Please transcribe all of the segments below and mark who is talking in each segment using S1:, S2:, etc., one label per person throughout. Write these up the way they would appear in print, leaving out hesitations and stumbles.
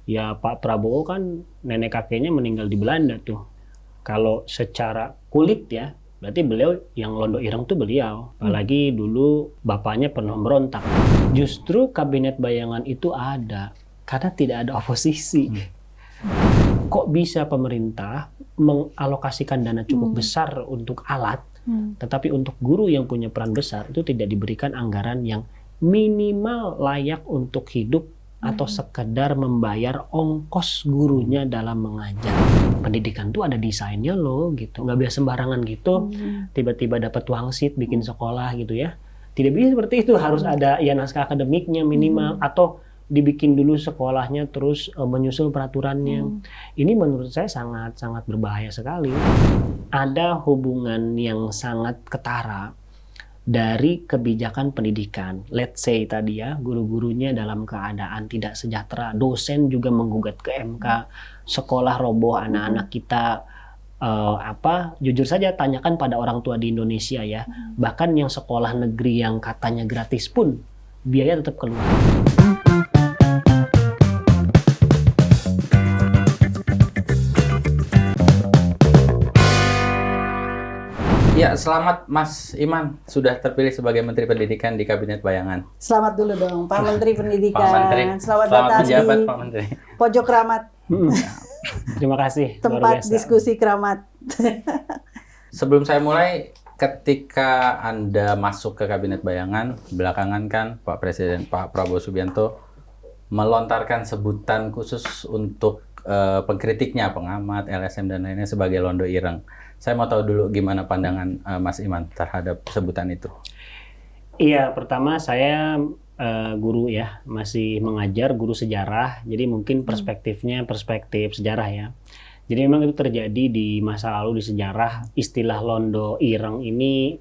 S1: Ya Pak Prabowo kan nenek kakeknya meninggal di Belanda tuh. Kalau secara kulit ya, berarti beliau yang Londo Ireng tuh beliau. Apalagi dulu bapaknya pernah berontak. Justru kabinet bayangan itu ada karena tidak ada oposisi. Kok bisa pemerintah mengalokasikan dana cukup besar untuk alat, tetapi untuk guru yang punya peran besar itu tidak diberikan anggaran yang minimal layak untuk hidup atau sekedar membayar ongkos gurunya dalam mengajar. Pendidikan tuh ada desainnya loh gitu, nggak biasa sembarangan gitu, tiba-tiba dapat wangsit bikin sekolah gitu ya. Tidak bisa seperti itu, harus ada ya naskah akademiknya minimal, atau dibikin dulu sekolahnya terus menyusul peraturannya. Ini menurut saya sangat-sangat berbahaya sekali. Ada hubungan yang sangat ketara dari kebijakan pendidikan. Let's say tadi ya, guru-gurunya dalam keadaan tidak sejahtera, dosen juga menggugat ke MK, sekolah roboh, anak-anak kita jujur saja tanyakan pada orang tua di Indonesia ya, bahkan yang sekolah negeri yang katanya gratis pun biaya tetap keluar.
S2: Ya, selamat Mas Iman sudah terpilih sebagai Menteri Pendidikan di Kabinet Bayangan.
S3: Selamat dulu dong, Pak Menteri Pendidikan.
S2: Pak Menteri,
S3: selamat
S2: selamat
S3: datang
S2: menjabat
S3: di
S2: Pak Menteri.
S3: Pojok Keramat,
S1: Terima kasih.
S3: tempat diskusi keramat.
S2: Sebelum saya mulai, ketika Anda masuk ke Kabinet Bayangan, belakangan kan Pak Presiden Pak Prabowo Subianto melontarkan sebutan khusus untuk pengkritiknya, pengamat, LSM dan lainnya sebagai Londo Ireng. Saya mau tahu dulu gimana pandangan Mas Iman terhadap sebutan itu.
S1: Iya, pertama saya guru ya, masih mengajar, guru sejarah, jadi mungkin perspektifnya perspektif sejarah ya. Jadi memang itu terjadi di masa lalu di sejarah. Istilah Londo Ireng ini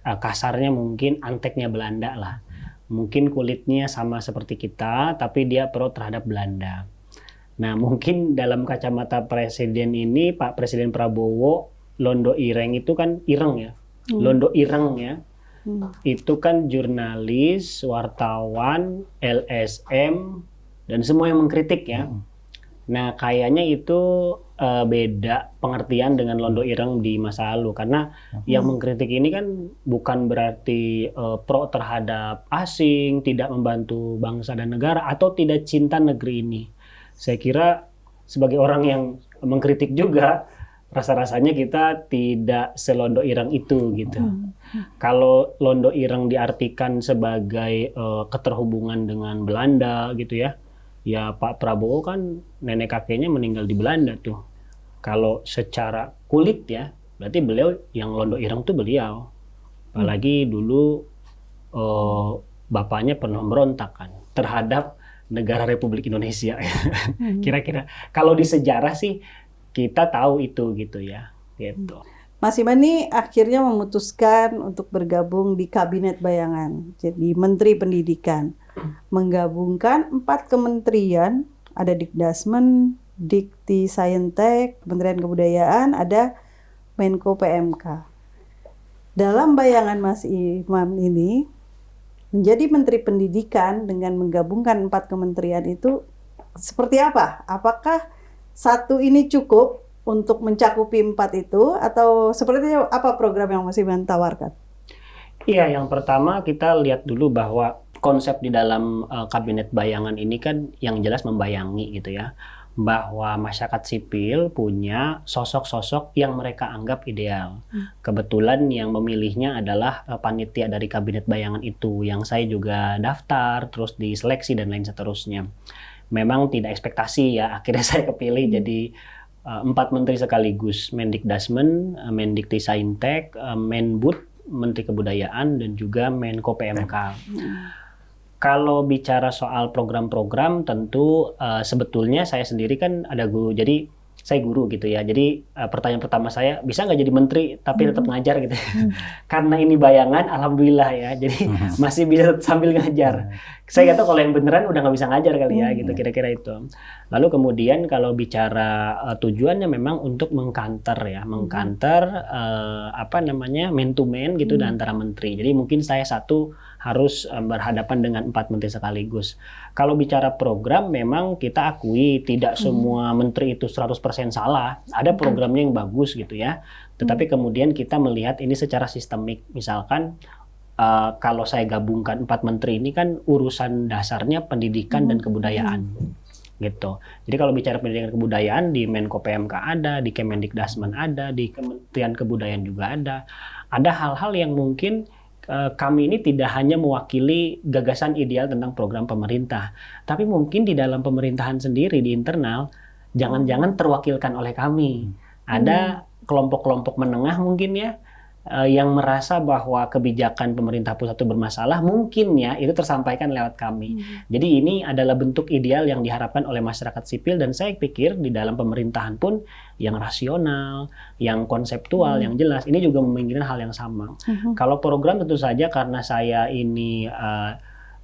S1: kasarnya mungkin anteknya Belanda lah. Mungkin kulitnya sama seperti kita, tapi dia pro terhadap Belanda. Nah, mungkin dalam kacamata Presiden ini, Pak Presiden Prabowo, Londo Ireng itu kan ireng ya. Londo Ireng ya. Itu kan jurnalis, wartawan, LSM, dan semua yang mengkritik ya. Nah, kayaknya itu beda pengertian dengan Londo Ireng di masa lalu. Karena yang mengkritik ini kan bukan berarti pro terhadap asing, tidak membantu bangsa dan negara, atau tidak cinta negeri ini. Saya kira sebagai orang yang mengkritik juga, rasa-rasanya kita tidak selondo ireng itu gitu. Kalau Londo Ireng diartikan sebagai keterhubungan dengan Belanda gitu ya, ya Pak Prabowo kan nenek kakeknya meninggal di Belanda tuh. Kalau secara kulit ya, berarti beliau yang Londo Ireng tuh beliau. Apalagi dulu bapaknya pernah berontak kan terhadap negara Republik Indonesia. Kira-kira kalau di sejarah sih kita tahu itu gitu ya. Gitu.
S3: Mas Iman ini akhirnya memutuskan untuk bergabung di Kabinet Bayangan, jadi Menteri Pendidikan, menggabungkan 4 kementerian, ada Dikdasmen, Dikti Saintek, Kementerian Kebudayaan, ada Menko PMK. Dalam bayangan Mas Iman ini, menjadi Menteri Pendidikan dengan menggabungkan 4 kementerian itu seperti apa? Apakah satu ini cukup untuk mencakupi 4 itu, atau seperti apa program yang Mas Iman tawarkan?
S1: Iya, yang pertama kita lihat dulu bahwa konsep di dalam Kabinet Bayangan ini kan yang jelas membayangi gitu ya, bahwa masyarakat sipil punya sosok-sosok yang mereka anggap ideal. Kebetulan yang memilihnya adalah panitia dari Kabinet Bayangan itu, yang saya juga daftar, terus diseleksi dan lain seterusnya. Memang tidak ekspektasi ya, akhirnya saya kepilih jadi 4 menteri sekaligus, Mendikdasmen, Mendikti Saintek, Menbud, Menteri Kebudayaan, dan juga Menko PMK. Kalau bicara soal program-program, tentu sebetulnya saya sendiri kan ada guru, jadi saya guru gitu ya. Jadi pertanyaan pertama saya, bisa nggak jadi menteri tapi tetap ngajar gitu? Karena ini bayangan, alhamdulillah ya. Jadi masih bisa sambil ngajar. Saya nggak tahu kalau yang beneran udah nggak bisa ngajar kali ya, gitu kira-kira itu. Lalu kemudian kalau bicara tujuannya memang untuk mengkanter ya, mengkanter man to man gitu antara menteri. Jadi mungkin saya satu harus berhadapan dengan 4 menteri sekaligus. Kalau bicara program, memang kita akui tidak semua menteri itu 100% salah. Ada programnya yang bagus gitu ya. Tetapi kemudian kita melihat ini secara sistemik. Misalkan kalau saya gabungkan 4 menteri ini kan urusan dasarnya pendidikan dan kebudayaan. Gitu. Jadi kalau bicara pendidikan dan kebudayaan di Menko PMK ada, di Kemendikdasmen ada, di Kementerian Kebudayaan juga ada. Ada hal-hal yang mungkin kami ini tidak hanya mewakili gagasan ideal tentang program pemerintah, tapi mungkin di dalam pemerintahan sendiri di internal jangan-jangan terwakilkan oleh kami. Ada kelompok-kelompok menengah mungkin ya yang merasa bahwa kebijakan pemerintah pusat itu bermasalah, mungkin ya itu tersampaikan lewat kami. Jadi ini adalah bentuk ideal yang diharapkan oleh masyarakat sipil, dan saya pikir di dalam pemerintahan pun yang rasional, yang konseptual, yang jelas, ini juga memungkinkan hal yang sama. Kalau program tentu saja karena saya ini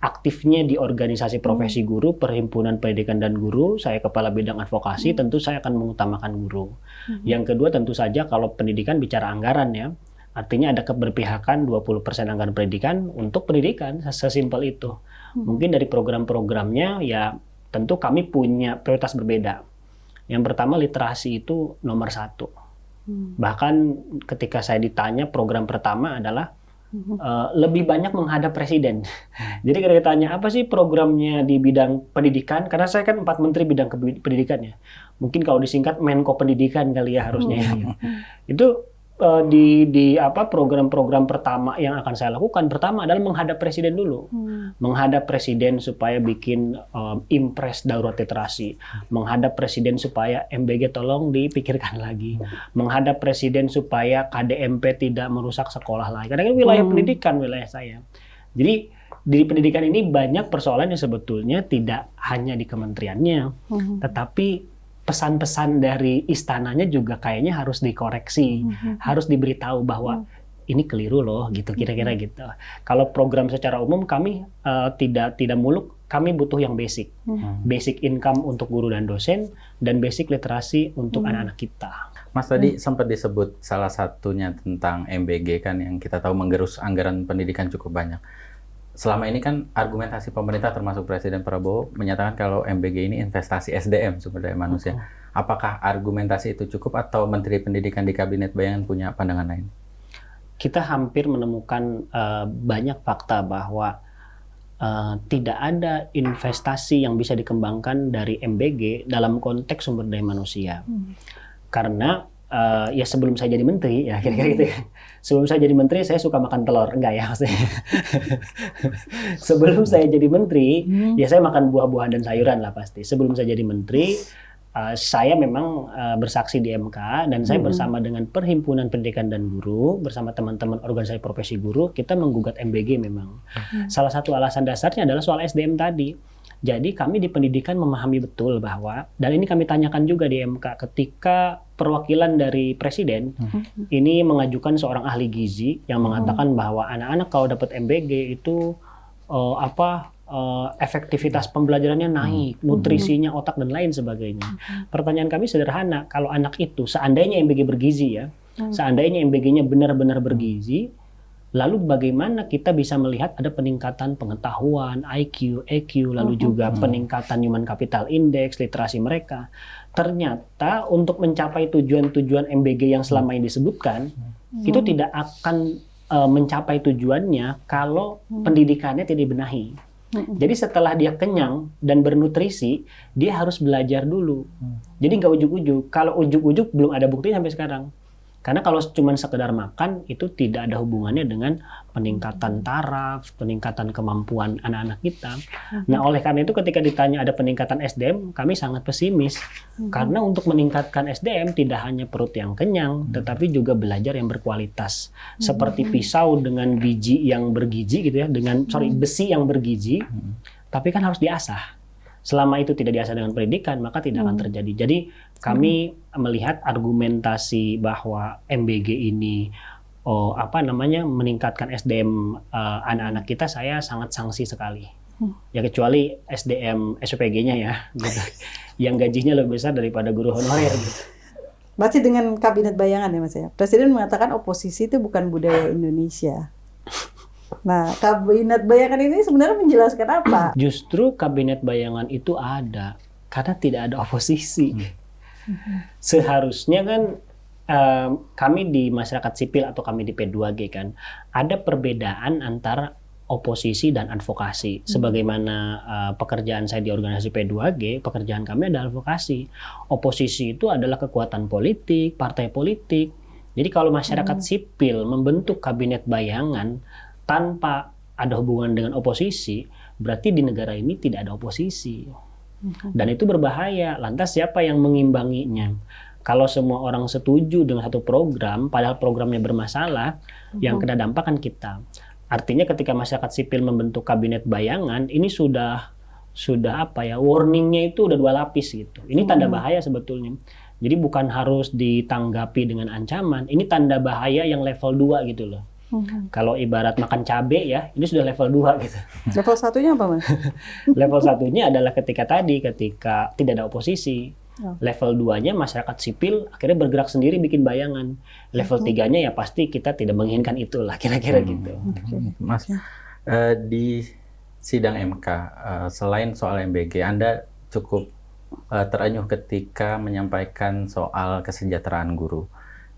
S1: aktifnya di organisasi profesi guru, Perhimpunan Pendidikan dan Guru, saya kepala bidang advokasi, tentu saya akan mengutamakan guru. Yang kedua tentu saja kalau pendidikan bicara anggaran ya, artinya ada keberpihakan 20% anggaran pendidikan untuk pendidikan, sesimpel itu. Mungkin dari program-programnya ya tentu kami punya prioritas berbeda. Yang pertama literasi itu nomor 1. Bahkan ketika saya ditanya program pertama adalah lebih banyak menghadap presiden. Jadi kalau ditanya apa sih programnya di bidang pendidikan, karena saya kan 4 menteri bidang pendidikan ya. Mungkin kalau disingkat Menko Pendidikan kali ya harusnya. Itu di program-program pertama yang akan saya lakukan, pertama adalah menghadap presiden dulu. Menghadap presiden supaya bikin impres darurat literasi. Menghadap presiden supaya MBG tolong dipikirkan lagi. Menghadap presiden supaya KDMP tidak merusak sekolah lagi. Karena kan wilayah pendidikan wilayah saya. Jadi di pendidikan ini banyak persoalan yang sebetulnya tidak hanya di kementeriannya, tetapi pesan-pesan dari istananya juga kayaknya harus dikoreksi, harus diberitahu bahwa ini keliru loh, gitu kira-kira gitu. Kalau program secara umum kami tidak muluk, kami butuh yang basic, basic income untuk guru dan dosen, dan basic literasi untuk anak-anak kita.
S2: Mas tadi sempat disebut salah satunya tentang MBG kan, yang kita tahu menggerus anggaran pendidikan cukup banyak. Selama ini kan argumentasi pemerintah termasuk Presiden Prabowo menyatakan kalau MBG ini investasi SDM, sumber daya manusia. Apakah argumentasi itu cukup atau Menteri Pendidikan di Kabinet Bayangan punya pandangan lain?
S1: Kita hampir menemukan banyak fakta bahwa tidak ada investasi yang bisa dikembangkan dari MBG dalam konteks sumber daya manusia. Karena ya sebelum saya jadi menteri, ya kira-kira gitu ya. Sebelum saya jadi menteri, saya suka makan telur. Enggak ya maksudnya. Sebelum saya jadi menteri, ya saya makan buah-buahan dan sayuran lah pasti. Sebelum saya jadi menteri, saya memang bersaksi di MK, dan saya bersama dengan Perhimpunan Pendidikan dan Guru, bersama teman-teman organisasi profesi guru, kita menggugat MBG memang. Salah satu alasan dasarnya adalah soal SDM tadi. Jadi kami di pendidikan memahami betul bahwa, dan ini kami tanyakan juga di MK, ketika perwakilan dari presiden ini mengajukan seorang ahli gizi yang mengatakan bahwa anak-anak kalau dapat MBG itu efektivitas pembelajarannya naik, nutrisinya, otak dan lain sebagainya. Pertanyaan kami sederhana, kalau anak itu seandainya MBG bergizi ya, seandainya MBG-nya benar-benar bergizi, lalu bagaimana kita bisa melihat ada peningkatan pengetahuan, IQ, EQ, lalu juga peningkatan Human Capital Index, literasi mereka. Ternyata untuk mencapai tujuan-tujuan MBG yang selama ini disebutkan, itu tidak akan mencapai tujuannya kalau pendidikannya tidak dibenahi. Jadi setelah dia kenyang dan bernutrisi, dia harus belajar dulu. Jadi nggak ujuk-ujuk. Kalau ujuk-ujuk belum ada bukti sampai sekarang. Karena kalau cuma sekedar makan, itu tidak ada hubungannya dengan peningkatan taraf, peningkatan kemampuan anak-anak kita. Nah, oleh karena itu ketika ditanya ada peningkatan SDM, kami sangat pesimis. Karena untuk meningkatkan SDM tidak hanya perut yang kenyang, tetapi juga belajar yang berkualitas. Seperti pisau dengan biji yang bergizi gitu ya, besi yang bergizi, tapi kan harus diasah. Selama itu tidak diasah dengan pendidikan, maka tidak akan terjadi. Jadi kami melihat argumentasi bahwa MBG ini meningkatkan SDM anak-anak kita, saya sangat sanksi sekali. Ya kecuali SDM SPG-nya ya, gitu. Yang gajinya lebih besar daripada guru honorer. Gitu.
S3: Masih dengan Kabinet Bayangan ya Mas ya. Presiden mengatakan oposisi itu bukan budaya Indonesia. Nah, kabinet bayangan ini sebenarnya menjelaskan apa?
S1: Justru kabinet bayangan itu ada karena tidak ada oposisi. Seharusnya kan kami di masyarakat sipil atau kami di P2G kan ada perbedaan antara oposisi dan advokasi. Sebagaimana pekerjaan saya di organisasi P2G, pekerjaan kami adalah advokasi. Oposisi itu adalah kekuatan politik, partai politik. Jadi kalau masyarakat sipil membentuk kabinet bayangan tanpa ada hubungan dengan oposisi, berarti di negara ini tidak ada oposisi. Dan itu berbahaya. Lantas siapa yang mengimbanginya? Kalau semua orang setuju dengan satu program, padahal programnya bermasalah, yang kena dampak kan kita. Artinya ketika masyarakat sipil membentuk kabinet bayangan, ini sudah apa ya, warningnya itu udah 2 lapis gitu. Ini tanda bahaya sebetulnya. Jadi bukan harus ditanggapi dengan ancaman, ini tanda bahaya yang level 2 gitu loh. Kalau ibarat makan cabai ya, ini sudah level 2 gitu.
S3: Level satunya apa, Mas?
S1: Level satunya adalah ketika tidak ada oposisi. Level 2-nya masyarakat sipil akhirnya bergerak sendiri bikin bayangan. Level 3-nya ya pasti kita tidak menginginkan itulah, kira-kira gitu.
S2: Mas, di sidang MK, selain soal MBG, Anda cukup terenyuh ketika menyampaikan soal kesejahteraan guru.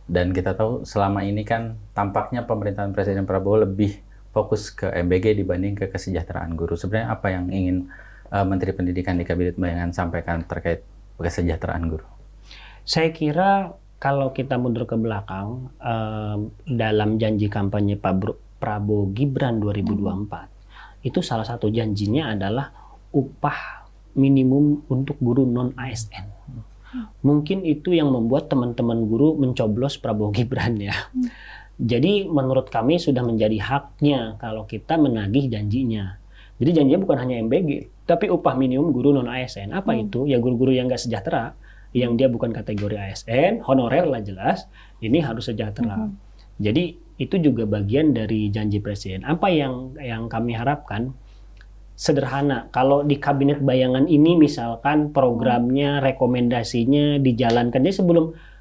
S2: Dan kita tahu selama ini kan tampaknya pemerintahan Presiden Prabowo lebih fokus ke MBG dibanding ke kesejahteraan guru. Sebenarnya apa yang ingin Menteri Pendidikan di Kabinet Bayangan sampaikan terkait kesejahteraan guru?
S1: Saya kira kalau kita mundur ke belakang, dalam janji kampanye Pak Prabowo Gibran 2024, itu salah satu janjinya adalah upah minimum untuk guru non-ASN. Mungkin itu yang membuat teman-teman guru mencoblos Prabowo Gibran ya. Jadi menurut kami sudah menjadi haknya kalau kita menagih janjinya. Jadi janjinya bukan hanya MBG, tapi upah minimum guru non-ASN. Apa itu? Ya guru-guru yang nggak sejahtera, yang dia bukan kategori ASN, honorer lah jelas, ini harus sejahtera. Jadi itu juga bagian dari janji Presiden. Apa yang kami harapkan? Sederhana, kalau di kabinet bayangan ini misalkan programnya, rekomendasinya dijalankan. Jadi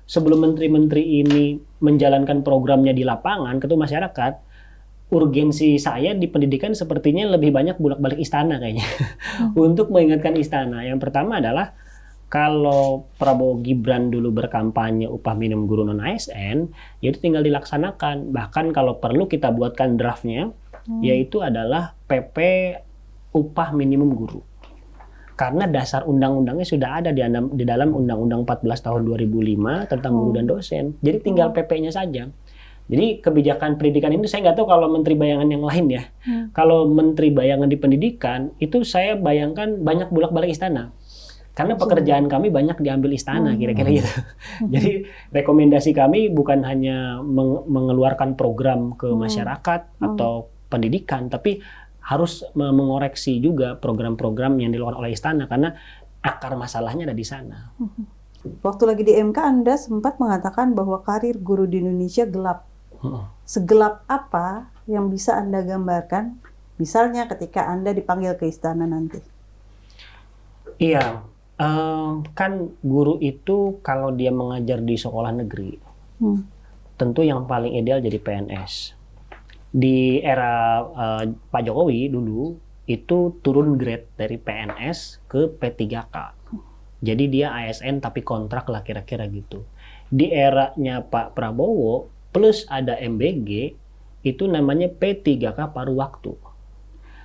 S1: sebelum menteri-menteri ini menjalankan programnya di lapangan, ketemu masyarakat, urgensi saya di pendidikan sepertinya lebih banyak bolak-balik istana kayaknya. Untuk mengingatkan istana. Yang pertama adalah kalau Prabowo Gibran dulu berkampanye upah minimum guru non-ASN, ya itu tinggal dilaksanakan. Bahkan kalau perlu kita buatkan draftnya, yaitu adalah PP upah minimum guru. Karena dasar undang-undangnya sudah ada di dalam Undang-Undang 14 tahun 2005 tentang guru dan dosen. Jadi tinggal PP-nya saja. Jadi kebijakan pendidikan ini saya nggak tahu kalau menteri bayangan yang lain ya. Kalau menteri bayangan di pendidikan itu saya bayangkan banyak bolak-balik istana. Karena pekerjaan kami banyak diambil istana kira-kira gitu. Jadi rekomendasi kami bukan hanya mengeluarkan program ke masyarakat atau pendidikan, tapi harus mengoreksi juga program-program yang dilakukan oleh istana karena akar masalahnya ada di sana.
S3: Waktu lagi di MK Anda sempat mengatakan bahwa karir guru di Indonesia gelap. Segelap apa yang bisa Anda gambarkan? Misalnya ketika Anda dipanggil ke istana nanti.
S1: Iya, kan guru itu kalau dia mengajar di sekolah negeri, tentu yang paling ideal jadi PNS. Di era Pak Jokowi dulu itu turun grade dari PNS ke P3K. Jadi dia ASN tapi kontrak lah kira-kira gitu. Di eranya Pak Prabowo plus ada MBG itu namanya P3K paruh waktu.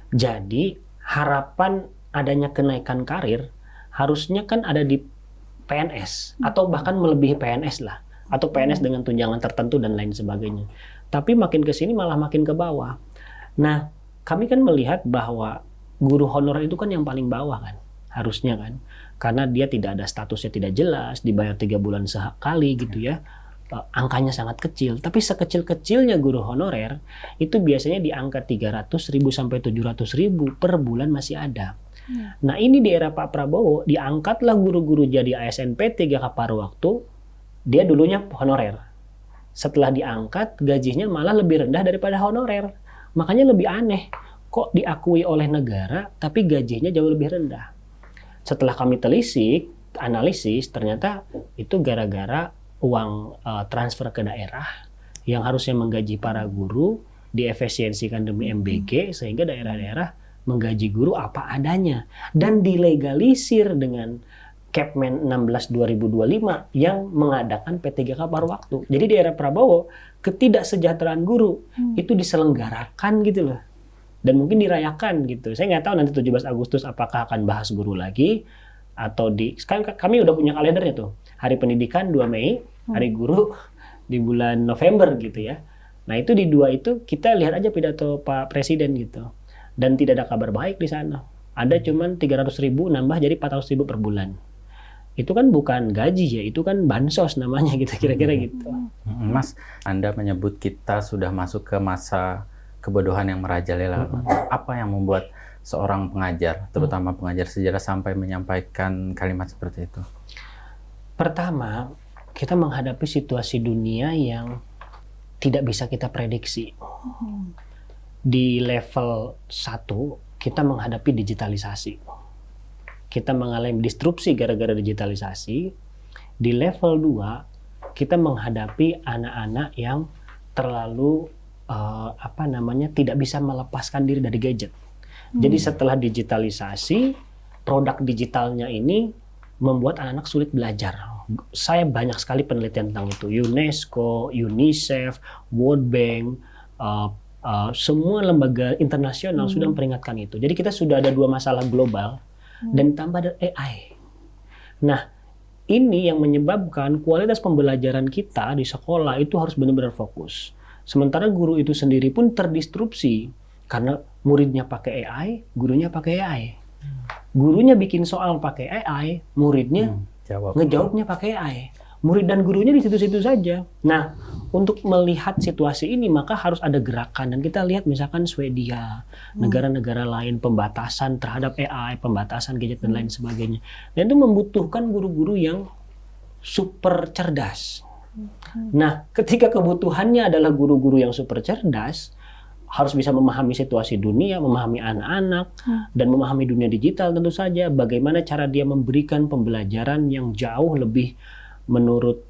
S1: Jadi harapan adanya kenaikan karir harusnya kan ada di PNS atau bahkan melebihi PNS lah. Atau PNS dengan tunjangan tertentu dan lain sebagainya. Tapi makin ke sini malah makin ke bawah. Nah, kami kan melihat bahwa guru honorer itu kan yang paling bawah kan, harusnya kan. Karena dia tidak ada statusnya tidak jelas, dibayar 3 bulan sekali gitu ya. Angkanya sangat kecil, tapi sekecil-kecilnya guru honorer itu biasanya di angka 300.000 sampai 700.000 per bulan masih ada. Nah, ini di era Pak Prabowo diangkatlah guru-guru jadi ASN P3K paruh waktu. Dia dulunya honorer. Setelah diangkat, gajinya malah lebih rendah daripada honorer. Makanya lebih aneh. Kok diakui oleh negara, tapi gajinya jauh lebih rendah. Setelah kami telisik, analisis, ternyata itu gara-gara uang transfer ke daerah yang harusnya menggaji para guru, diefisiensikan demi MBG sehingga daerah-daerah menggaji guru apa adanya dan dilegalisir dengan Kepmen 16 2025 yang mengadakan P3K paruh waktu. Jadi di era Prabowo ketidaksejahteraan guru itu diselenggarakan gitu loh. Dan mungkin dirayakan gitu. Saya nggak tahu nanti 17 Agustus apakah akan bahas guru lagi atau sekarang kami udah punya kalendernya tuh. Hari Pendidikan 2 Mei, Hari Guru di bulan November gitu ya. Nah, itu di 2 itu kita lihat aja pidato Pak Presiden gitu. Dan tidak ada kabar baik di sana. Ada cuman 300.000 nambah jadi 400.000 per bulan. Itu kan bukan gaji ya, itu kan bansos namanya gitu kira-kira gitu.
S2: Mas, Anda menyebut kita sudah masuk ke masa kebodohan yang merajalela. Apa yang membuat seorang pengajar, terutama pengajar sejarah sampai menyampaikan kalimat seperti itu?
S1: Pertama, kita menghadapi situasi dunia yang tidak bisa kita prediksi. Di level 1, kita menghadapi digitalisasi. Kita mengalami disrupsi gara-gara digitalisasi. Di level 2, kita menghadapi anak-anak yang terlalu tidak bisa melepaskan diri dari gadget. Jadi setelah digitalisasi, produk digitalnya ini membuat anak-anak sulit belajar. Saya banyak sekali penelitian tentang itu. UNESCO, UNICEF, World Bank, semua lembaga internasional sudah memperingatkan itu. Jadi kita sudah ada 2 masalah global dan tambah ada AI. Nah, ini yang menyebabkan kualitas pembelajaran kita di sekolah itu harus benar-benar fokus. Sementara guru itu sendiri pun terdistrupsi karena muridnya pakai AI, gurunya pakai AI. Gurunya bikin soal pakai AI, muridnya ngejawabnya pakai AI. Murid dan gurunya di situ-situ saja. Nah, untuk melihat situasi ini maka harus ada gerakan dan kita lihat misalkan Swedia, negara-negara lain pembatasan terhadap AI, pembatasan gadget dan lain sebagainya. Dan itu membutuhkan guru-guru yang super cerdas. Nah, ketika kebutuhannya adalah guru-guru yang super cerdas, harus bisa memahami situasi dunia, memahami anak-anak, dan memahami dunia digital tentu saja. Bagaimana cara dia memberikan pembelajaran yang jauh lebih menurut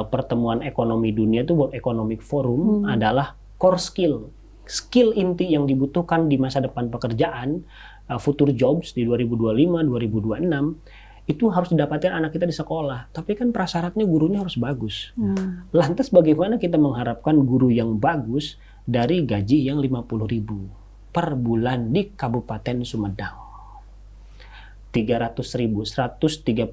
S1: pertemuan ekonomi dunia itu World Economic Forum adalah core skill. Skill inti yang dibutuhkan di masa depan pekerjaan, future jobs di 2025-2026, itu harus didapatkan anak kita di sekolah. Tapi kan prasyaratnya gurunya harus bagus. Lantas bagaimana kita mengharapkan guru yang bagus dari gaji yang 50.000 per bulan di Kabupaten Sumedang? 300.000, 139.000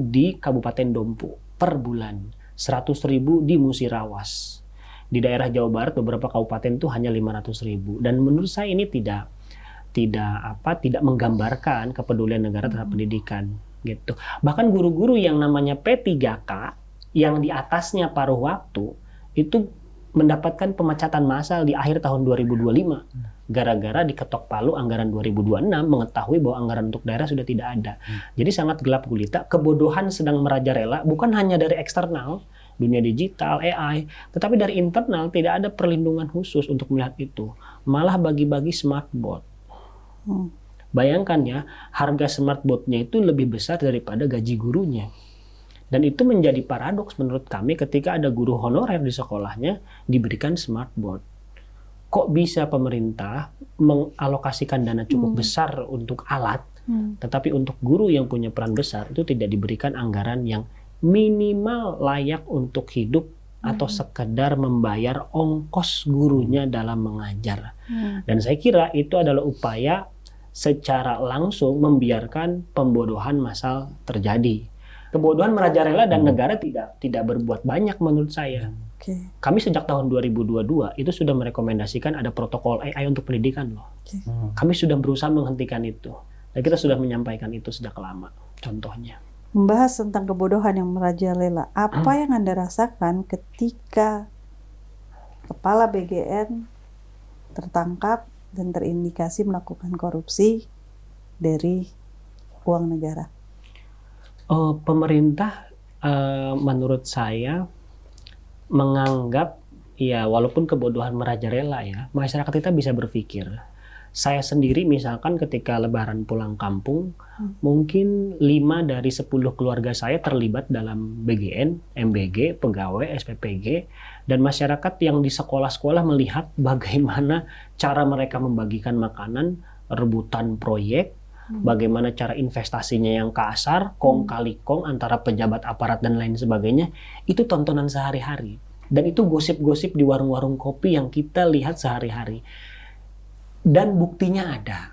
S1: di Kabupaten Dompu per bulan, 100.000 di Musirawas. Di daerah Jawa Barat beberapa kabupaten itu hanya 500.000. Dan menurut saya ini tidak menggambarkan kepedulian negara terhadap pendidikan gitu. Bahkan guru-guru yang namanya P3K yang di atasnya paruh waktu itu mendapatkan pemecatan massal di akhir tahun 2025 gara-gara diketok palu anggaran 2026 mengetahui bahwa anggaran untuk daerah sudah tidak ada. Jadi sangat gelap gulita, kebodohan sedang merajalela bukan hanya dari eksternal, dunia digital, AI, tetapi dari internal tidak ada perlindungan khusus untuk melihat itu. Malah bagi-bagi smartboard. Bayangkan ya, harga smartboardnya itu lebih besar daripada gaji gurunya. Dan itu menjadi paradoks menurut kami ketika ada guru honorer di sekolahnya diberikan smartboard. Kok bisa pemerintah mengalokasikan dana cukup besar untuk alat, tetapi untuk guru yang punya peran besar itu tidak diberikan anggaran yang minimal layak untuk hidup atau sekedar membayar ongkos gurunya dalam mengajar. Dan saya kira itu adalah upaya secara langsung membiarkan pembodohan massal terjadi. Kebodohan merajalela dan negara tidak berbuat banyak menurut saya. Kami sejak tahun 2022 itu sudah merekomendasikan ada protokol AI untuk pendidikan loh. Kami sudah berusaha menghentikan itu. Dan kita sudah menyampaikan itu sejak lama. Contohnya.
S3: Membahas tentang kebodohan yang merajalela. Apa yang Anda rasakan ketika kepala BGN tertangkap dan terindikasi melakukan korupsi dari uang negara?
S1: Pemerintah menurut saya menganggap ya walaupun kebodohan merajalela ya, masyarakat kita bisa berpikir Saya sendiri misalkan ketika lebaran pulang kampung, mungkin 5 dari 10 keluarga saya terlibat dalam BGN, MBG, pegawai, SPPG, dan masyarakat yang di sekolah-sekolah melihat bagaimana cara mereka membagikan makanan, rebutan proyek, bagaimana cara investasinya yang kasar, kong kali kong antara pejabat aparat dan lain sebagainya, itu tontonan sehari-hari. Dan itu gosip-gosip di warung-warung kopi yang kita lihat sehari-hari. Dan buktinya ada.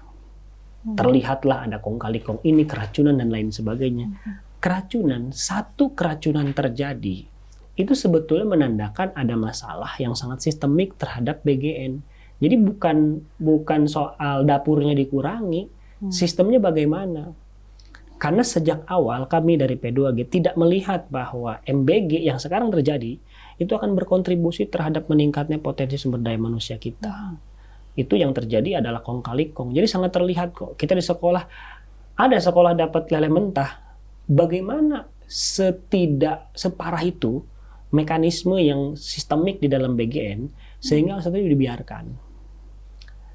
S1: Terlihatlah ada kong kali kong ini, keracunan dan lain sebagainya. Keracunan, satu keracunan terjadi, itu sebetulnya menandakan ada masalah yang sangat sistemik terhadap BGN. Jadi bukan soal dapurnya dikurangi, sistemnya bagaimana? Karena sejak awal kami dari P2G tidak melihat bahwa MBG yang sekarang terjadi itu akan berkontribusi terhadap meningkatnya potensi sumber daya manusia kita. Itu yang terjadi adalah kong kali kong. Jadi sangat terlihat kok. Kita di sekolah, ada sekolah dapat lele mentah. Bagaimana separah itu mekanisme yang sistemik di dalam BGN sehingga satu itu dibiarkan.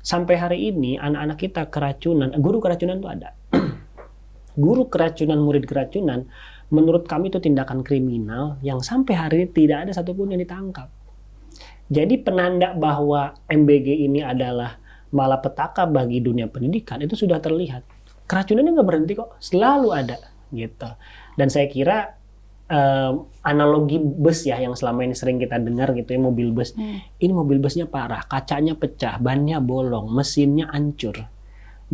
S1: Sampai hari ini anak-anak kita keracunan, guru keracunan itu ada. Guru keracunan, murid keracunan, menurut kami itu tindakan kriminal yang sampai hari ini tidak ada satupun yang ditangkap. Jadi penanda bahwa MBG ini adalah malapetaka bagi dunia pendidikan itu sudah terlihat. Keracunannya nggak berhenti kok, selalu ada gitu. Dan saya kira analogi bus ya yang selama ini sering kita dengar gitu ya, mobil bus. Ini mobil busnya parah, kacanya pecah, bannya bolong, mesinnya hancur.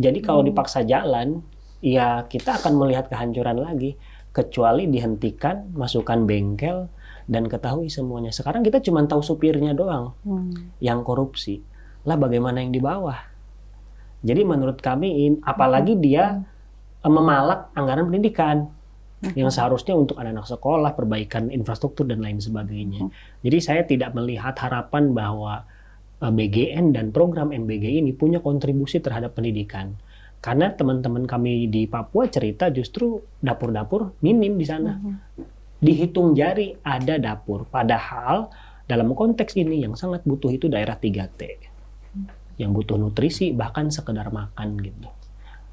S1: Jadi kalau dipaksa jalan, ya kita akan melihat kehancuran lagi. Kecuali dihentikan, masukkan bengkel, dan ketahui semuanya. Sekarang kita cuma tahu supirnya doang yang korupsi. Lah bagaimana yang di bawah? Jadi menurut kami, apalagi dia memalak anggaran pendidikan yang seharusnya untuk anak-anak sekolah, perbaikan infrastruktur dan lain sebagainya. Jadi saya tidak melihat harapan bahwa BGN dan program MBG ini punya kontribusi terhadap pendidikan. Karena teman-teman kami di Papua cerita justru dapur-dapur minim di sana. Dihitung jari ada dapur. Padahal dalam konteks ini yang sangat butuh itu daerah 3T. Yang butuh nutrisi bahkan sekedar makan gitu.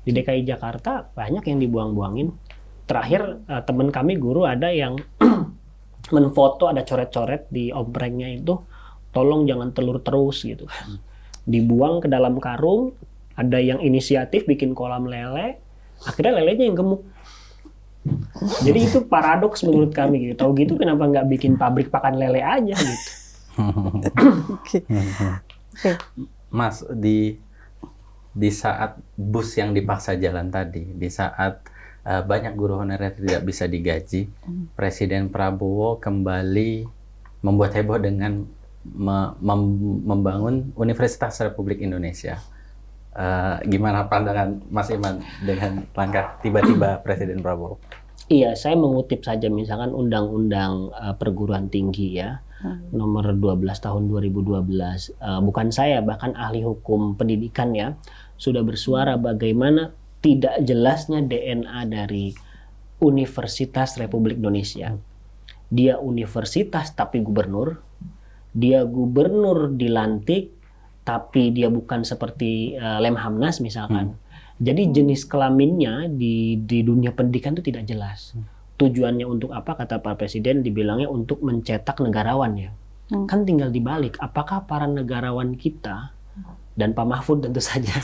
S1: Di DKI Jakarta banyak yang dibuang-buangin. Terakhir teman kami guru ada yang menfoto ada coret-coret di omprengnya itu, tolong jangan telur terus gitu. Dibuang ke dalam karung, ada yang inisiatif bikin kolam lele, akhirnya lelenya yang gemuk. Jadi itu paradoks menurut kami gitu. Tahu gitu kenapa nggak bikin pabrik pakan lele aja gitu.
S3: Oke.
S2: Mas, di saat bus yang dipaksa jalan tadi, di saat banyak guru honorer tidak bisa digaji, Presiden Prabowo kembali membuat heboh dengan membangun Universitas Republik Indonesia. Gimana pandangan Mas Iman dengan langkah tiba-tiba Presiden Prabowo?
S1: Iya, saya mengutip saja misalkan Undang-Undang Perguruan Tinggi ya, nomor 12 tahun 2012. Bukan saya, bahkan ahli hukum pendidikan ya, sudah bersuara bagaimana tidak jelasnya DNA dari Universitas Republik Indonesia. Dia universitas tapi gubernur, dia gubernur dilantik tapi dia bukan seperti Lemhamnas misalkan. Jadi jenis kelaminnya di dunia pendidikan itu tidak jelas. Tujuannya untuk apa, kata Pak Presiden, dibilangnya untuk mencetak negarawan ya. Kan tinggal dibalik, apakah para negarawan kita dan Pak Mahfud tentu saja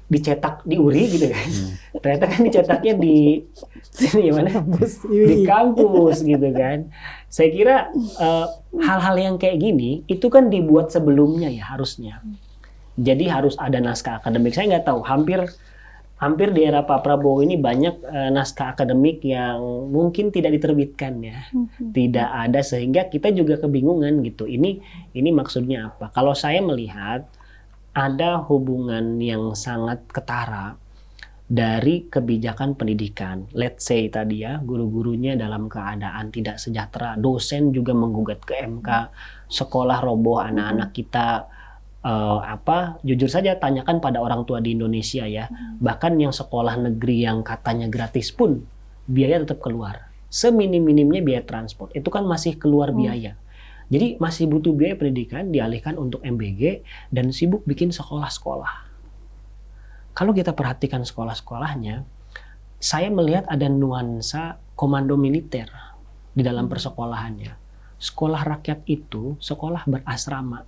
S1: dicetak di URI gitu kan. Ternyata kan dicetaknya di sini gimana? Di kampus gitu kan. Saya kira hal-hal yang kayak gini itu kan dibuat sebelumnya ya harusnya. Jadi harus ada naskah akademik. Saya nggak tahu, hampir di era Pak Prabowo ini banyak naskah akademik yang mungkin tidak diterbitkan ya. Tidak ada sehingga kita juga kebingungan gitu. Ini maksudnya apa? Kalau saya melihat ada hubungan yang sangat ketara dari kebijakan pendidikan. Let's say tadi ya, guru-gurunya dalam keadaan tidak sejahtera, dosen juga menggugat ke MK, sekolah roboh, anak-anak kita jujur saja tanyakan pada orang tua di Indonesia ya. Bahkan yang sekolah negeri yang katanya gratis pun biaya tetap keluar. Seminim-minimnya biaya transport. Itu kan masih keluar biaya. Jadi masih butuh biaya pendidikan dialihkan untuk MBG dan sibuk bikin sekolah-sekolah. kalau kita perhatikan sekolah-sekolahnya, saya melihat ada nuansa komando militer di dalam persekolahannya. Sekolah rakyat itu sekolah berasrama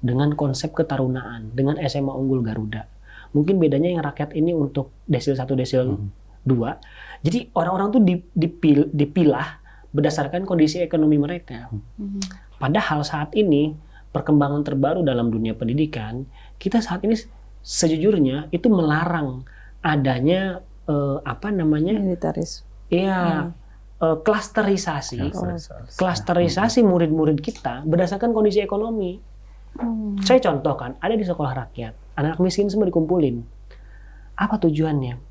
S1: dengan konsep ketarunaan, dengan SMA Unggul Garuda. Mungkin bedanya yang rakyat ini untuk desil 1, desil 2. Jadi orang-orang tuh dipilah berdasarkan kondisi ekonomi mereka. Padahal saat ini perkembangan terbaru dalam dunia pendidikan, kita saat ini sejujurnya itu melarang adanya
S3: Militaris.
S1: Iya, klasterisasi murid-murid kita berdasarkan kondisi ekonomi. Saya contohkan, ada di sekolah rakyat, anak miskin semua dikumpulin. Apa tujuannya?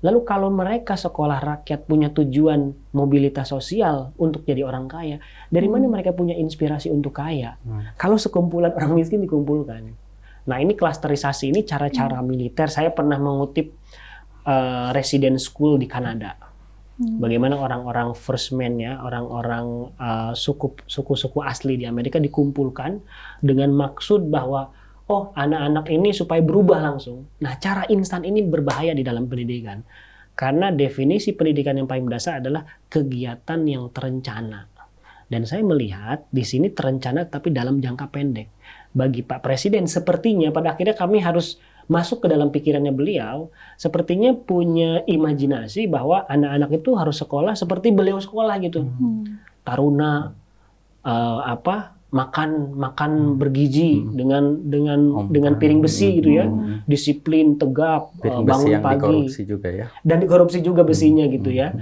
S1: Lalu kalau mereka sekolah rakyat punya tujuan mobilitas sosial untuk jadi orang kaya, dari mana mereka punya inspirasi untuk kaya? Kalau sekumpulan orang miskin dikumpulkan. Nah, ini klasterisasi, ini cara-cara militer. Saya pernah mengutip resident school di Kanada. Bagaimana orang-orang first man ya, orang-orang suku-suku asli di Amerika dikumpulkan dengan maksud bahwa oh, anak-anak ini supaya berubah langsung. Nah, cara instan ini berbahaya di dalam pendidikan. Karena definisi pendidikan yang paling mendasar adalah kegiatan yang terencana. Dan saya melihat di sini terencana tapi dalam jangka pendek. Bagi Pak Presiden sepertinya pada akhirnya kami harus masuk ke dalam pikirannya beliau, sepertinya punya imajinasi bahwa anak-anak itu harus sekolah seperti beliau sekolah gitu. Taruna makan bergizi dengan piring besi gitu ya, disiplin tegap,
S2: piring besi
S1: bangun
S2: yang
S1: pagi,
S2: dikorupsi juga ya,
S1: dan dikorupsi juga besinya gitu ya.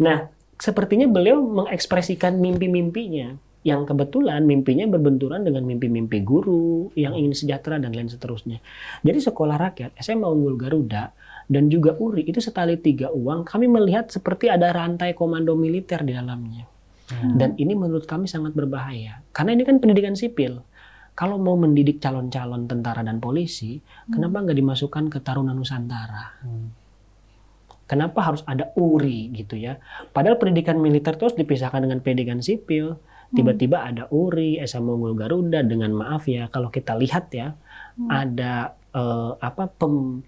S1: Nah, sepertinya beliau mengekspresikan mimpi-mimpinya yang kebetulan mimpinya berbenturan dengan mimpi-mimpi guru yang ingin sejahtera dan lain seterusnya. Jadi sekolah rakyat, SMA Unggul Garuda dan juga URI itu setali 3 uang, kami melihat seperti ada rantai komando militer di dalamnya. Dan ini menurut kami sangat berbahaya. Karena ini kan pendidikan sipil. Kalau mau mendidik calon-calon tentara dan polisi, kenapa nggak dimasukkan ke Taruna Nusantara? Kenapa harus ada URI gitu ya? Padahal pendidikan militer terus dipisahkan dengan pendidikan sipil. Tiba-tiba ada URI, SMA Unggul Garuda, dengan maaf ya, kalau kita lihat ya, ada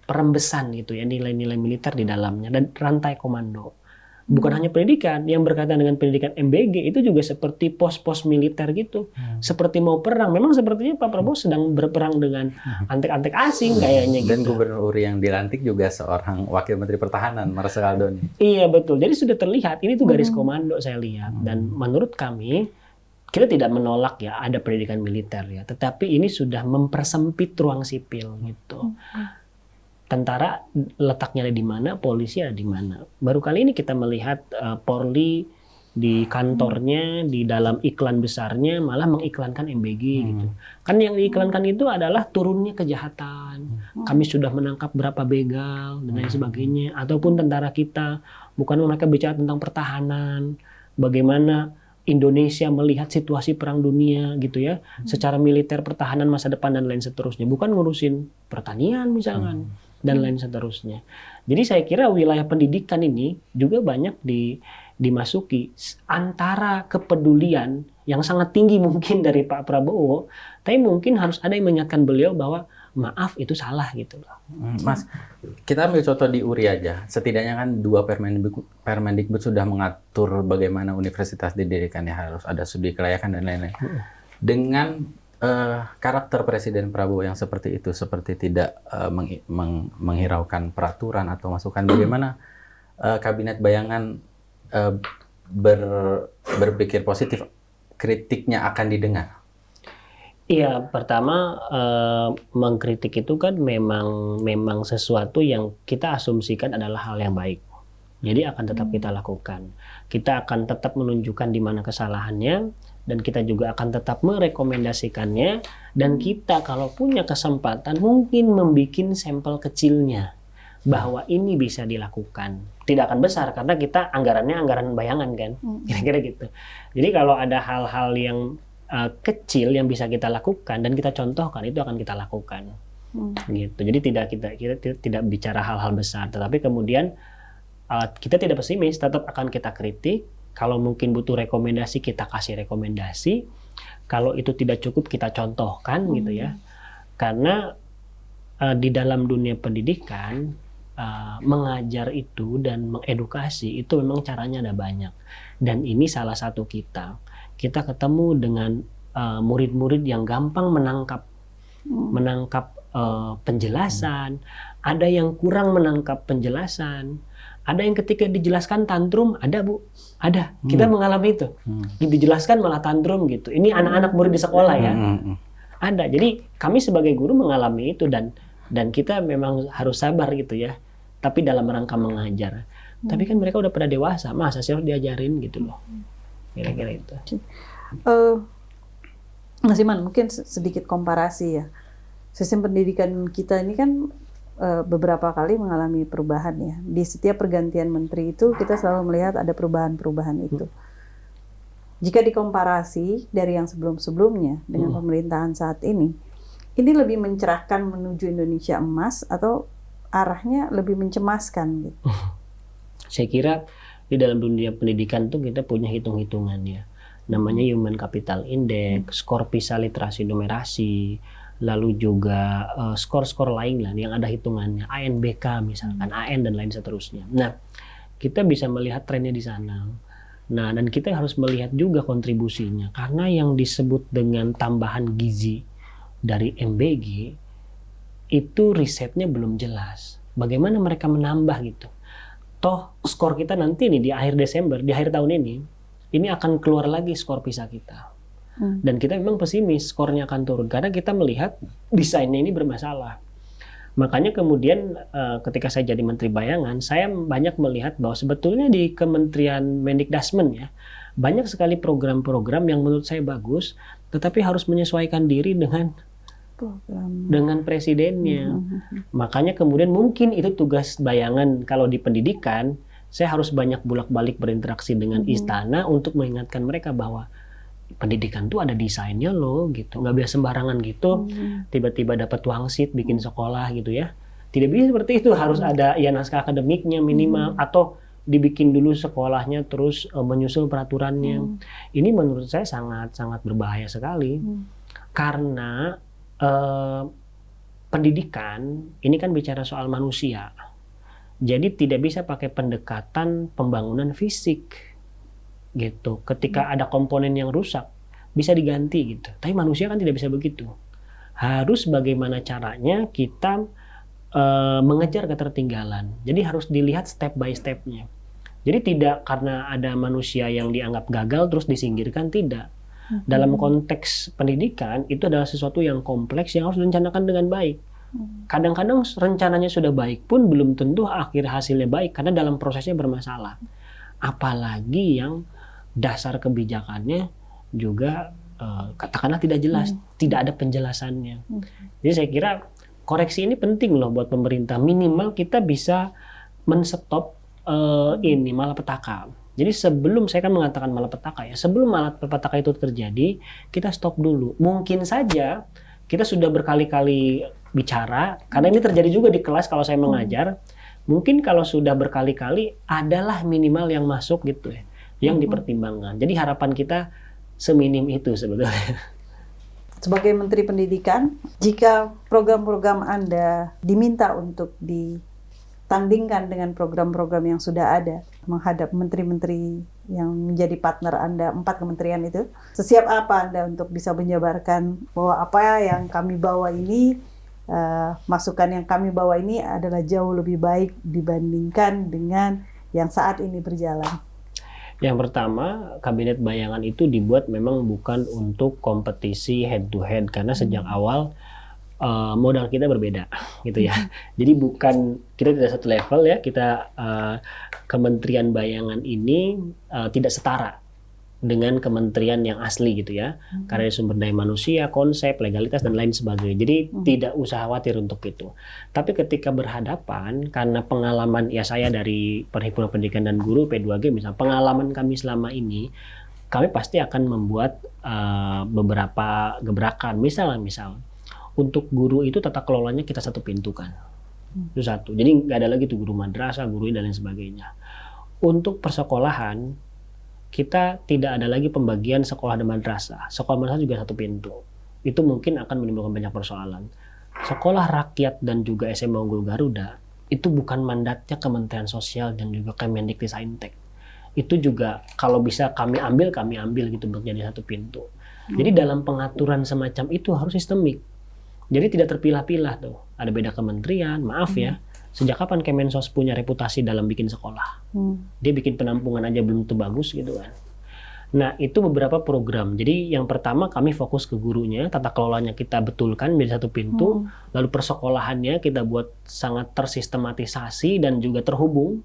S1: perembesan gitu ya, nilai-nilai militer di dalamnya dan rantai komando. Bukan hanya pendidikan, yang berkaitan dengan pendidikan MBG itu juga seperti pos-pos militer gitu. Seperti mau perang. Memang sepertinya Pak Prabowo sedang berperang dengan antek-antek asing kayaknya gitu.
S2: Dan Gubernur URI yang dilantik juga seorang Wakil Menteri Pertahanan, Marsikal Doni.
S1: Iya betul, jadi sudah terlihat, ini tuh garis komando saya lihat. Dan menurut kami, kita tidak menolak ya ada pendidikan militer ya, tetapi ini sudah mempersempit ruang sipil gitu. Tentara letaknya ada di mana, polisi ada di mana. Baru kali ini kita melihat Polri di kantornya, di dalam iklan besarnya malah mengiklankan MBG gitu. Kan yang diiklankan itu adalah turunnya kejahatan. Kami sudah menangkap berapa begal dan lain sebagainya. Ataupun tentara kita, bukan mereka bicara tentang pertahanan, bagaimana Indonesia melihat situasi perang dunia gitu ya, secara militer, pertahanan, masa depan dan lain seterusnya. Bukan ngurusin pertanian misalkan. Dan lain seterusnya. Jadi saya kira wilayah pendidikan ini juga banyak dimasuki antara kepedulian yang sangat tinggi mungkin dari Pak Prabowo, tapi mungkin harus ada yang mengingatkan beliau bahwa maaf itu salah gitu loh.
S2: Mas, kita ambil contoh di URI aja. Setidaknya kan 2 Permendikbud sudah mengatur bagaimana universitas didirikannya, harus ada studi kelayakan dan lain-lain. Dengan karakter Presiden Prabowo yang seperti itu, seperti tidak menghiraukan peraturan atau masukan, bagaimana Kabinet Bayangan berpikir positif, kritiknya akan didengar?
S1: Iya, pertama mengkritik itu kan memang sesuatu yang kita asumsikan adalah hal yang baik. Jadi akan tetap kita lakukan. Kita akan tetap menunjukkan di mana kesalahannya, dan kita juga akan tetap merekomendasikannya, dan kita kalau punya kesempatan mungkin membuat sampel kecilnya bahwa ini bisa dilakukan. Tidak akan besar karena kita anggarannya anggaran bayangan kan, kira-kira gitu. Jadi kalau ada hal-hal yang kecil yang bisa kita lakukan dan kita contohkan, itu akan kita lakukan. Gitu. Jadi kita tidak bicara hal-hal besar, tetapi kemudian kita tidak pesimis, tetap akan kita kritik. Kalau mungkin butuh rekomendasi, kita kasih rekomendasi. Kalau itu tidak cukup, kita contohkan gitu ya. Karena di dalam dunia pendidikan, mengajar itu dan mengedukasi itu memang caranya ada banyak. Dan ini salah satu kita ketemu dengan murid-murid yang gampang menangkap penjelasan, ada yang kurang menangkap penjelasan, ada yang ketika dijelaskan tantrum, ada Bu, ada. Kita mengalami itu. Dijelaskan malah tantrum gitu. Ini anak-anak murid di sekolah ya. Ada. Jadi kami sebagai guru mengalami itu dan kita memang harus sabar gitu ya. Tapi dalam rangka mengajar. Tapi kan mereka udah pada dewasa, masa sih harus diajarin gitu loh. Kira-kira itu.
S3: Mas Iman, mungkin sedikit komparasi ya. Sistem pendidikan kita ini kan beberapa kali mengalami perubahan ya. Di setiap pergantian menteri itu kita selalu melihat ada perubahan-perubahan itu. Jika dikomparasi dari yang sebelum-sebelumnya dengan pemerintahan saat ini lebih mencerahkan menuju Indonesia emas atau arahnya lebih mencemaskan gitu?
S1: Saya kira di dalam dunia pendidikan tuh kita punya hitung-hitungannya. Namanya Human Capital Index, skor PISA literasi numerasi, lalu juga skor-skor lain lah yang ada hitungannya, ANBK misalkan, AN dan lain seterusnya. Nah, kita bisa melihat trennya di sana. Nah, dan kita harus melihat juga kontribusinya karena yang disebut dengan tambahan gizi dari MBG itu risetnya belum jelas. Bagaimana mereka menambah gitu. Toh skor kita nanti nih di akhir Desember, di akhir tahun ini akan keluar lagi skor PISA kita. Dan kita memang pesimis skornya akan turun karena kita melihat desainnya ini bermasalah. Makanya kemudian ketika saya jadi Menteri Bayangan, saya banyak melihat bahwa sebetulnya di Kementerian Mendikdasmen ya, banyak sekali program-program yang menurut saya bagus, tetapi harus menyesuaikan diri dengan presidennya. Makanya kemudian mungkin itu tugas Bayangan kalau di pendidikan, saya harus banyak bolak-balik berinteraksi dengan istana untuk mengingatkan mereka bahwa pendidikan tuh ada desainnya loh gitu, nggak biasa sembarangan gitu, tiba-tiba dapat wangsit bikin sekolah gitu ya. Tidak bisa seperti itu, harus ada ya naskah akademiknya minimal atau dibikin dulu sekolahnya terus menyusul peraturannya. Ini menurut saya sangat berbahaya sekali karena pendidikan ini kan bicara soal manusia. Jadi tidak bisa pakai pendekatan pembangunan fisik gitu. Ketika ada komponen yang rusak bisa diganti gitu. Tapi manusia kan tidak bisa begitu. Harus bagaimana caranya kita mengejar ketertinggalan. Jadi harus dilihat step by stepnya. Jadi tidak karena ada manusia yang dianggap gagal terus disingkirkan, tidak. Dalam konteks pendidikan itu adalah sesuatu yang kompleks yang harus direncanakan dengan baik. Kadang-kadang rencananya sudah baik pun belum tentu akhir hasilnya baik karena dalam prosesnya bermasalah. Apalagi yang dasar kebijakannya juga katakanlah tidak jelas, tidak ada penjelasannya. Jadi saya kira koreksi ini penting loh buat pemerintah. Minimal kita bisa men-stop ini malapetaka. Jadi sebelum saya kan mengatakan malapetaka ya, sebelum malapetaka itu terjadi, kita stop dulu. Mungkin saja kita sudah berkali-kali bicara, karena ini terjadi juga di kelas kalau saya mengajar. Mungkin kalau sudah berkali-kali adalah minimal yang masuk gitu ya, yang dipertimbangkan. Jadi harapan kita seminim itu sebetulnya.
S3: Sebagai Menteri Pendidikan, jika program-program Anda diminta untuk ditandingkan dengan program-program yang sudah ada, menghadap menteri-menteri yang menjadi partner Anda, 4 kementerian itu, sesiap apa Anda untuk bisa menjabarkan bahwa apa yang kami bawa ini, masukan yang kami bawa ini adalah jauh lebih baik dibandingkan dengan yang saat ini berjalan?
S1: Yang pertama, Kabinet Bayangan itu dibuat memang bukan untuk kompetisi head to head karena sejak awal modal kita berbeda gitu ya. Jadi bukan kita tidak satu level ya, kita Kementerian Bayangan ini tidak setara dengan kementerian yang asli gitu ya. Karena sumber daya manusia, konsep, legalitas dan lain sebagainya. Jadi tidak usah khawatir untuk itu. Tapi ketika berhadapan karena pengalaman ya saya dari Perhimpunan Pendidikan dan Guru P2G misalnya, pengalaman kami selama ini, kami pasti akan membuat beberapa gebrakan. Misal untuk guru itu tata kelolanya kita satu pintu kan. Itu satu. Jadi nggak ada lagi tuh guru madrasah, guru dan lain sebagainya. Untuk persekolahan, kita tidak ada lagi pembagian sekolah dan madrasah. Sekolah madrasah juga satu pintu. Itu mungkin akan menimbulkan banyak persoalan. Sekolah rakyat dan juga SMA Unggul Garuda, itu bukan mandatnya Kementerian Sosial dan juga Kemendikbudristek. Itu juga kalau bisa kami ambil gitu untuk jadi satu pintu. Jadi dalam pengaturan semacam itu harus sistemik. Jadi tidak terpilah-pilah tuh. Ada beda kementerian, maaf ya. Sejak kapan Kemensos punya reputasi dalam bikin sekolah? Dia bikin penampungan aja belum tentu bagus gitu kan. Nah, itu beberapa program. Jadi yang pertama kami fokus ke gurunya, tata kelolanya kita betulkan menjadi satu pintu, lalu persekolahannya kita buat sangat tersistematisasi dan juga terhubung.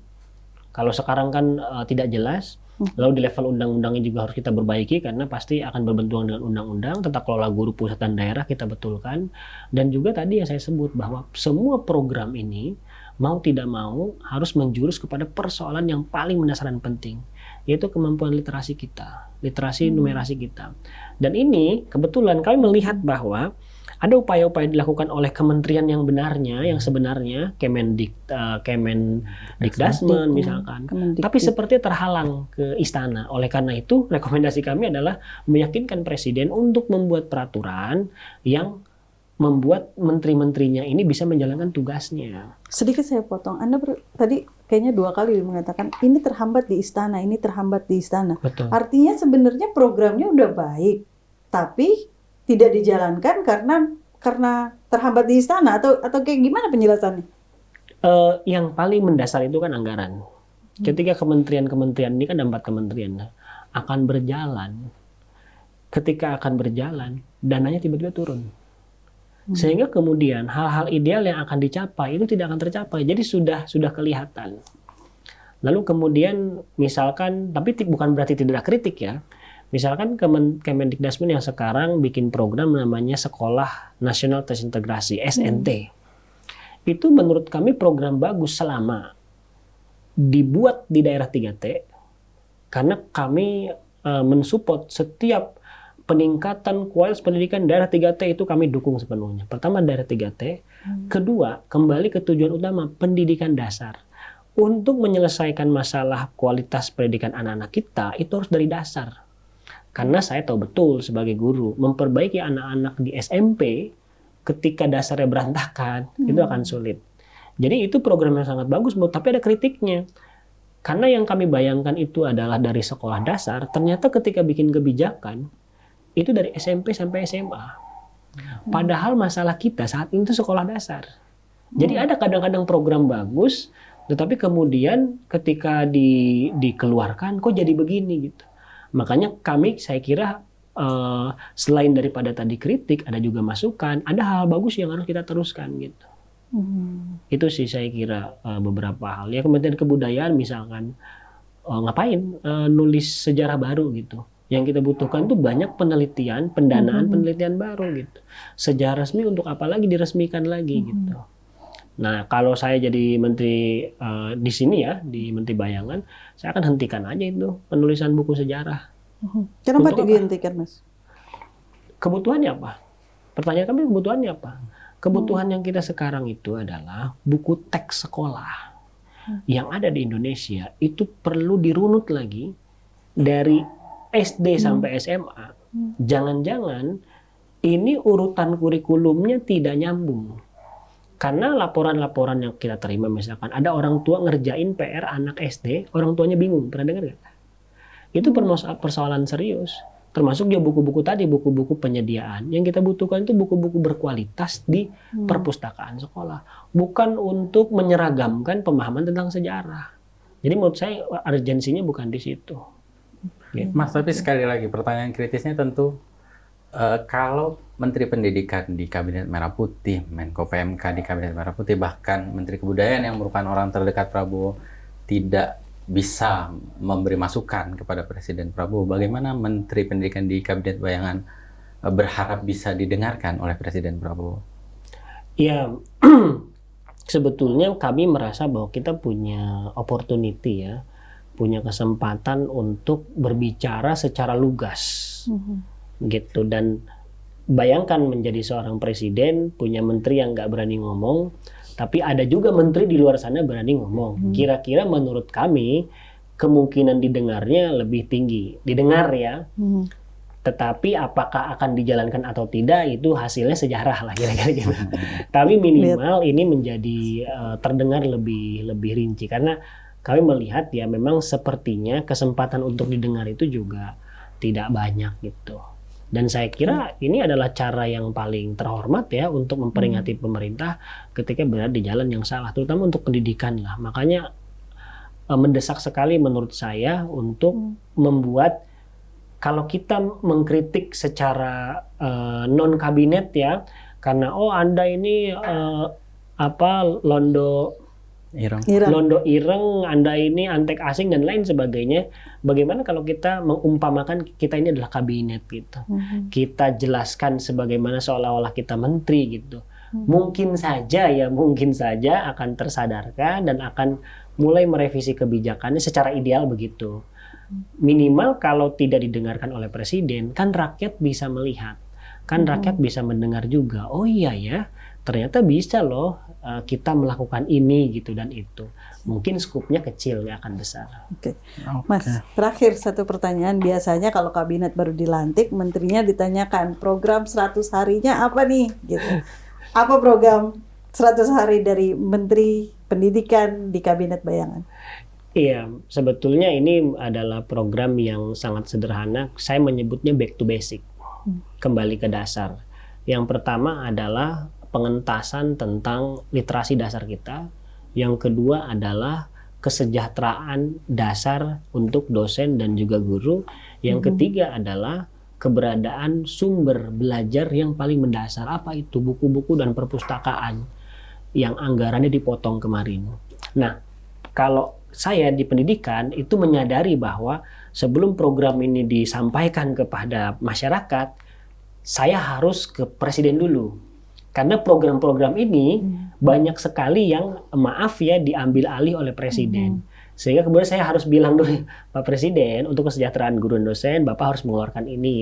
S1: Kalau sekarang kan tidak jelas, lalu di level undang-undangnya juga harus kita perbaiki karena pasti akan berbenturan dengan undang-undang, tata kelola guru pusat dan daerah kita betulkan. Dan juga tadi yang saya sebut bahwa semua program ini mau tidak mau harus menjurus kepada persoalan yang paling mendasar dan penting, yaitu kemampuan literasi kita, literasi numerasi kita. Dan ini kebetulan kami melihat bahwa ada upaya-upaya dilakukan oleh kementerian yang benarnya, yang sebenarnya Kemendikbudristek misalkan, tapi sepertinya terhalang ke istana. Oleh karena itu rekomendasi kami adalah meyakinkan presiden untuk membuat peraturan yang membuat menteri-menterinya ini bisa menjalankan tugasnya.
S3: Sedikit saya potong. Anda tadi kayaknya 2 kali mengatakan ini terhambat di istana, ini terhambat di istana.
S1: Betul.
S3: Artinya sebenarnya programnya udah baik, tapi tidak dijalankan karena terhambat di istana atau kayak gimana penjelasannya?
S1: Yang paling mendasar itu kan anggaran. Ketika kementerian-kementerian ini kan ada 4 kementerian akan berjalan. Ketika akan berjalan, dananya tiba-tiba turun. Sehingga kemudian hal-hal ideal yang akan dicapai itu tidak akan tercapai. Jadi sudah kelihatan. Lalu kemudian misalkan, tapi bukan berarti tidak ada kritik ya. Misalkan Kemendikbudristek yang sekarang bikin program namanya Sekolah Nasional Terintegrasi (SNT). Itu menurut kami program bagus selama dibuat di daerah 3T, karena kami mensupport setiap peningkatan kualitas pendidikan daerah 3T itu kami dukung sepenuhnya. Pertama daerah 3T, kedua kembali ke tujuan utama pendidikan dasar. Untuk menyelesaikan masalah kualitas pendidikan anak-anak kita itu harus dari dasar. Karena saya tahu betul sebagai guru memperbaiki anak-anak di SMP ketika dasarnya berantakan itu akan sulit. Jadi itu program yang sangat bagus, tapi ada kritiknya. Karena yang kami bayangkan itu adalah dari sekolah dasar, ternyata ketika bikin kebijakan itu dari SMP sampai SMA. Padahal masalah kita saat ini itu sekolah dasar. Jadi ada kadang-kadang program bagus, tetapi kemudian ketika dikeluarkan kok jadi begini gitu. Makanya saya kira selain daripada tadi kritik, ada juga masukan, ada hal bagus yang harus kita teruskan gitu. Itu sih saya kira beberapa hal. Ya Kementerian Kebudayaan misalkan ngapain nulis sejarah baru gitu. Yang kita butuhkan tuh banyak penelitian, pendanaan penelitian baru gitu. Sejarah resmi untuk apa lagi diresmikan lagi gitu. Nah, kalau saya jadi menteri di sini ya, di Menteri Bayangan, saya akan hentikan aja itu penulisan buku sejarah.
S3: Kenapa dihentikan, Mas?
S1: Kebutuhannya apa? Pertanyaan kami kebutuhannya apa? Kebutuhan yang kita sekarang itu adalah buku teks sekolah yang ada di Indonesia itu perlu dirunut lagi dari SD sampai SMA. Jangan-jangan ini urutan kurikulumnya tidak nyambung. Karena laporan-laporan yang kita terima misalkan ada orang tua ngerjain PR anak SD, orang tuanya bingung. Pernah dengar nggak? Itu persoalan serius. Termasuk juga buku-buku tadi, buku-buku penyediaan. Yang kita butuhkan itu buku-buku berkualitas di perpustakaan sekolah. Bukan untuk menyeragamkan pemahaman tentang sejarah. Jadi menurut saya urgensinya bukan di situ.
S2: Mas, tapi sekali lagi pertanyaan kritisnya tentu kalau Menteri Pendidikan di Kabinet Merah Putih, Menko PMK di Kabinet Merah Putih, bahkan Menteri Kebudayaan yang merupakan orang terdekat Prabowo tidak bisa memberi masukan kepada Presiden Prabowo, bagaimana Menteri Pendidikan di Kabinet Bayangan berharap bisa didengarkan oleh Presiden Prabowo?
S1: Ya, sebetulnya kami merasa bahwa kita punya opportunity ya, punya kesempatan untuk berbicara secara lugas gitu. Dan bayangkan menjadi seorang presiden punya menteri yang nggak berani ngomong, tapi ada juga menteri di luar sana berani ngomong. Kira-kira menurut kami kemungkinan didengarnya lebih tinggi. Didengar ya. Tetapi apakah akan dijalankan atau tidak itu hasilnya sejarah lah kira-kira gitu. Tapi minimal ini menjadi terdengar lebih rinci karena kami melihat ya memang sepertinya kesempatan untuk didengar itu juga tidak banyak gitu. Dan saya kira ini adalah cara yang paling terhormat ya untuk memperingati pemerintah ketika berada di jalan yang salah, terutama untuk pendidikan lah. Makanya mendesak sekali menurut saya untuk membuat, kalau kita mengkritik secara non kabinet ya, karena Anda ini londo ireng, Anda ini antek asing dan lain sebagainya. Bagaimana kalau kita mengumpamakan kita ini adalah kabinet gitu. Kita jelaskan sebagaimana seolah-olah kita menteri gitu. Mungkin saja akan tersadarkan dan akan mulai merevisi kebijakannya secara ideal begitu. Minimal kalau tidak didengarkan oleh presiden, kan rakyat bisa melihat. Kan rakyat bisa mendengar juga. Oh iya ya, ternyata bisa loh kita melakukan ini gitu dan itu. Mungkin skupnya kecil, nggak akan besar.
S3: Oke. Mas, terakhir satu pertanyaan. Biasanya kalau kabinet baru dilantik, menterinya ditanyakan program 100 harinya apa nih? Gitu. Apa program 100 hari dari Menteri Pendidikan di Kabinet Bayangan?
S1: Iya, sebetulnya ini adalah program yang sangat sederhana. Saya menyebutnya back to basic, kembali ke dasar. Yang pertama adalah pengentasan tentang literasi dasar kita. Yang kedua adalah kesejahteraan dasar untuk dosen dan juga guru. Yang ketiga adalah keberadaan sumber belajar yang paling mendasar. Apa itu? Buku-buku dan perpustakaan yang anggarannya dipotong kemarin. Nah, kalau saya di pendidikan itu menyadari bahwa sebelum program ini disampaikan kepada masyarakat, saya harus ke presiden dulu. Karena program-program ini banyak sekali yang maaf ya diambil alih oleh presiden. Sehingga kemudian saya harus bilang dulu, Pak Presiden, untuk kesejahteraan guru dan dosen, Bapak harus mengeluarkan ini.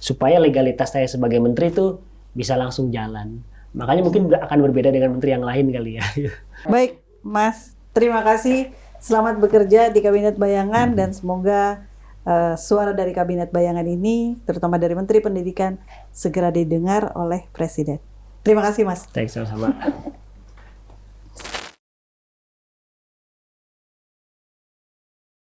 S1: Supaya legalitas saya sebagai menteri itu bisa langsung jalan. Makanya mungkin akan berbeda dengan menteri yang lain kali ya.
S3: Baik, Mas. Terima kasih. Selamat bekerja di Kabinet Bayangan dan semoga suara dari Kabinet Bayangan ini, terutama dari Menteri Pendidikan, segera didengar oleh Presiden. Terima kasih, Mas.
S1: Baik, sama-sama.